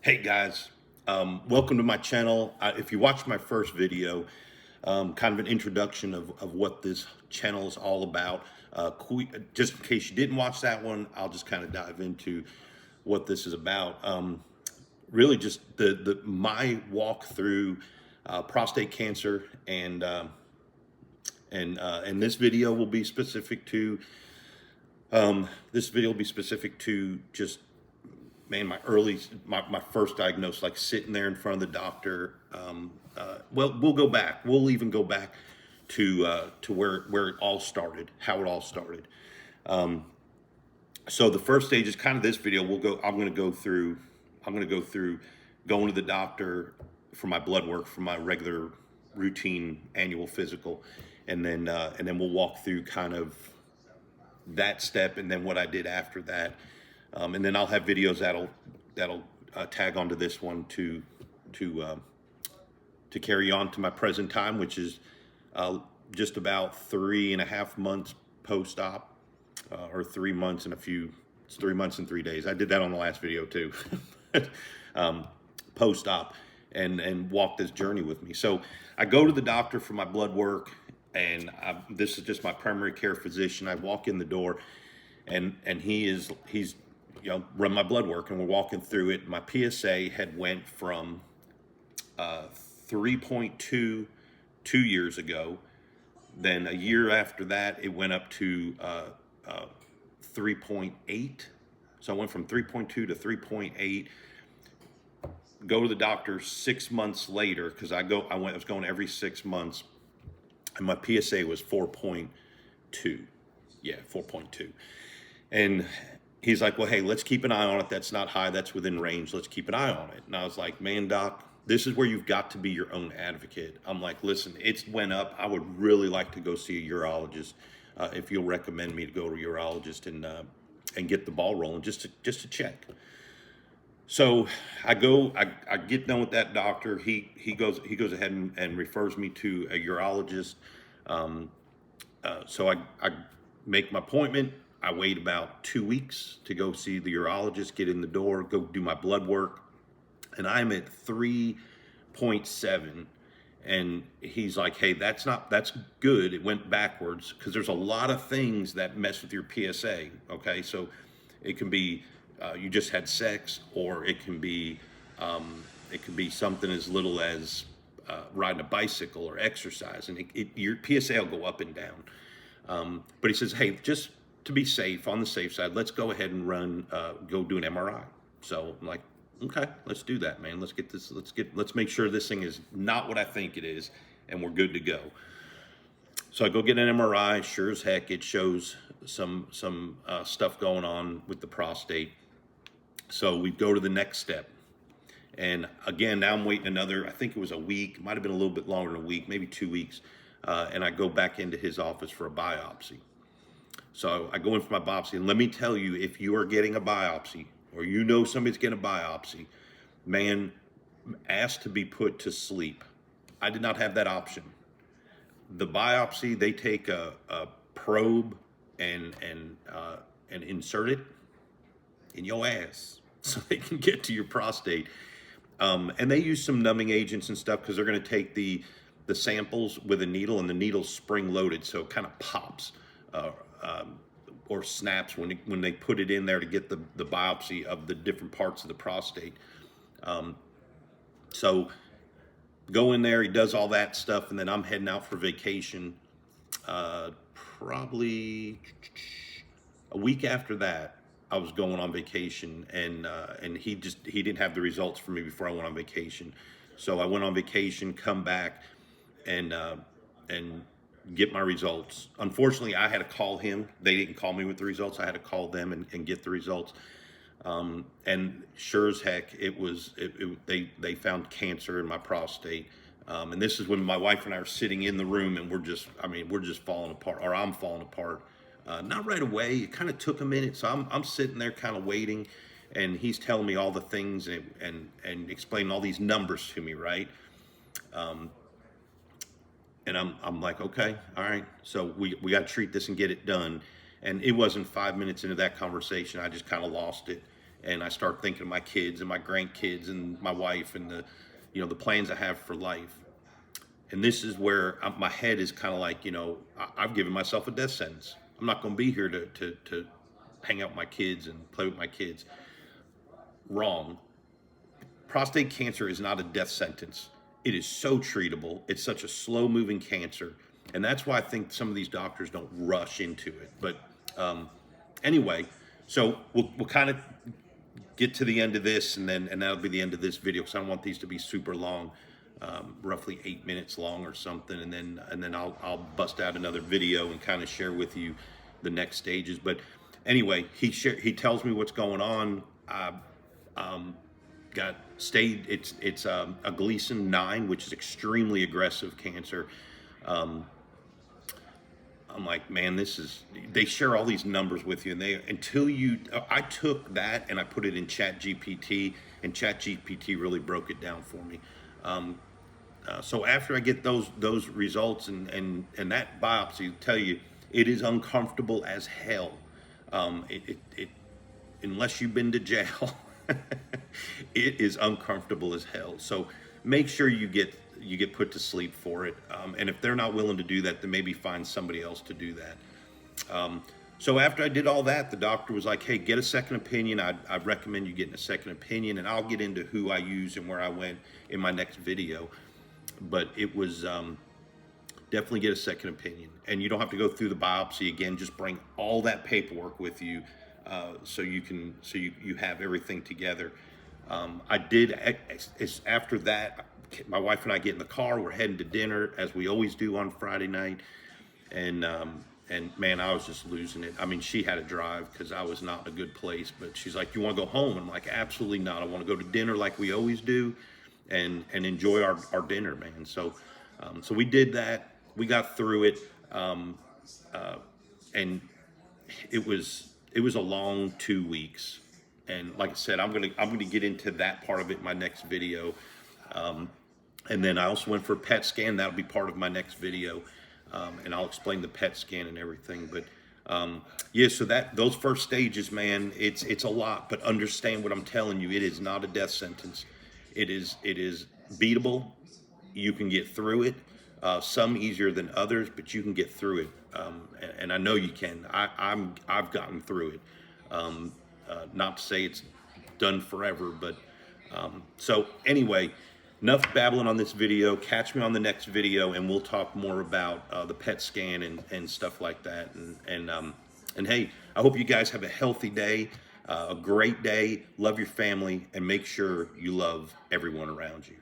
Hey guys, welcome to my channel. If you watched my first video, kind of an introduction of what this channel is all about, just in case you didn't watch that one, I'll just kind of dive into what this is about. Really just my walk through prostate cancer, and this video will be specific to just, man, my first diagnosis, like sitting there in front of the doctor. Well, we'll even go back to where it all started, how it all started. So the first stage is kind of this video. I'm going to go through going to the doctor for my blood work, for my regular routine annual physical, and then we'll walk through kind of that step, and then what I did after that, and then I'll have videos that'll tag onto this one to carry on to my present time, which is just about 3.5 months post-op, or 3 months and it's 3 months and 3 days. I did that on the last video too. Post-op, and walk this journey with me. So I go to the doctor for my blood work, and this is just my primary care physician. I walk in the door, and he's run my blood work, and we're walking through it. My PSA had went from 3.2 2 years ago. Then a year after that, it went up to 3.8. So I went from 3.2 to 3.8. Go to the doctor 6 months later, because I was going every 6 months, and my PSA was 4.2. Yeah, 4.2. And he's like, well, hey, let's keep an eye on it. That's not high. That's within range. Let's keep an eye on it. And I was like, man, doc, this is where you've got to be your own advocate. I'm like, listen, it's went up. I would really like to go see a urologist. If you'll recommend me to go to a urologist and get the ball rolling, just to check. So I get done with that doctor. He goes ahead and refers me to a urologist. So I make my appointment. I wait about 2 weeks to go see the urologist, get in the door, go do my blood work, and I'm at 3.7. And he's like, hey, that's good. It went backwards, because there's a lot of things that mess with your PSA. Okay, so it can be you just had sex, or it can be something as little as riding a bicycle or exercise, and your PSA will go up and down. But he says, hey, just to be safe, on the safe side, let's go ahead and go do an MRI. So I'm like, okay, let's do that, man. Let's make sure this thing is not what I think it is, and we're good to go. So I go get an MRI. Sure as heck, it shows some stuff going on with the prostate. So we go to the next step. And again, now I'm waiting another, I think it was a week, might have been a little bit longer than a week, maybe 2 weeks. And I go back into his office for a biopsy. So I go in for my biopsy, and let me tell you, if you are getting a biopsy, or you know somebody's getting a biopsy, man, ask to be put to sleep. I did not have that option. The biopsy, they take a probe and insert it in your ass so they can get to your prostate. And they use some numbing agents and stuff, because they're going to take the samples with a needle, and the needle's spring loaded, so it kind of pops or snaps when they put it in there to get the biopsy of the different parts of the prostate. So go in there, he does all that stuff, and then I'm heading out for vacation. Probably a week after that, I was going on vacation, and he didn't have the results for me before I went on vacation. So I went on vacation, come back, and get my results. Unfortunately, I had to call him. They didn't call me with the results. I had to call them and get the results. And sure as heck, they found cancer in my prostate. And this is when my wife and I are sitting in the room, and we're just falling apart, or I'm falling apart. Not right away. It kind of took a minute. So I'm sitting there kind of waiting, and he's telling me all the things and explaining all these numbers to me, right? And I'm like, okay, all right. So we got to treat this and get it done. And it wasn't 5 minutes into that conversation, I just kind of lost it. and I start thinking of my kids and my grandkids and my wife and the, you know, the plans I have for life. And this is where my head is kind of like, you know, I've given myself a death sentence. I'm not going to be here to hang out with my kids and play with my kids. Wrong. Prostate cancer is not a death sentence. It is so treatable. It's such a slow moving cancer. And that's why I think some of these doctors don't rush into it. But anyway, so we'll kind of get to the end of this, and that'll be the end of this video, because I don't want these to be super long, roughly 8 minutes long or something. And then I'll bust out another video and kind of share with you the next stages. But anyway, he tells me what's going on. It's a Gleason 9, which is extremely aggressive cancer. I'm like, man, they share all these numbers with you, and I took that and I put it in ChatGPT, and ChatGPT really broke it down for me. So after I get those results and that biopsy, tell you, it is uncomfortable as hell. Unless you've been to jail, it is uncomfortable as hell. So make sure you get put to sleep for it. And if they're not willing to do that, then maybe find somebody else to do that. So after I did all that, the doctor was like, hey, get a second opinion. I recommend you getting a second opinion, and I'll get into who I use and where I went in my next video. But it was definitely get a second opinion. And you don't have to go through the biopsy again. Just bring all that paperwork with you, so you have everything together. After that, my wife and I get in the car. We're heading to dinner, as we always do on Friday night. And man, I was just losing it. I mean, she had to drive because I was not in a good place. But she's like, "You want to go home?" I'm like, "Absolutely not. I want to go to dinner like we always do, and enjoy our dinner, man." So we did that. We got through it, and it was a long 2 weeks. And like I said, I'm gonna get into that part of it in my next video. And then I also went for a PET scan. That'll be part of my next video, and I'll explain the PET scan and everything. But yeah, so those first stages, man, it's a lot. But understand what I'm telling you. It is not a death sentence. It is beatable. You can get through it. Some easier than others, but you can get through it. And I know you can. I've gotten through it. Not to say it's done forever, but so anyway, enough babbling on this video. Catch me on the next video, and we'll talk more about the PET scan and stuff like that. And hey, I hope you guys have a healthy day, a great day. Love your family, and make sure you love everyone around you.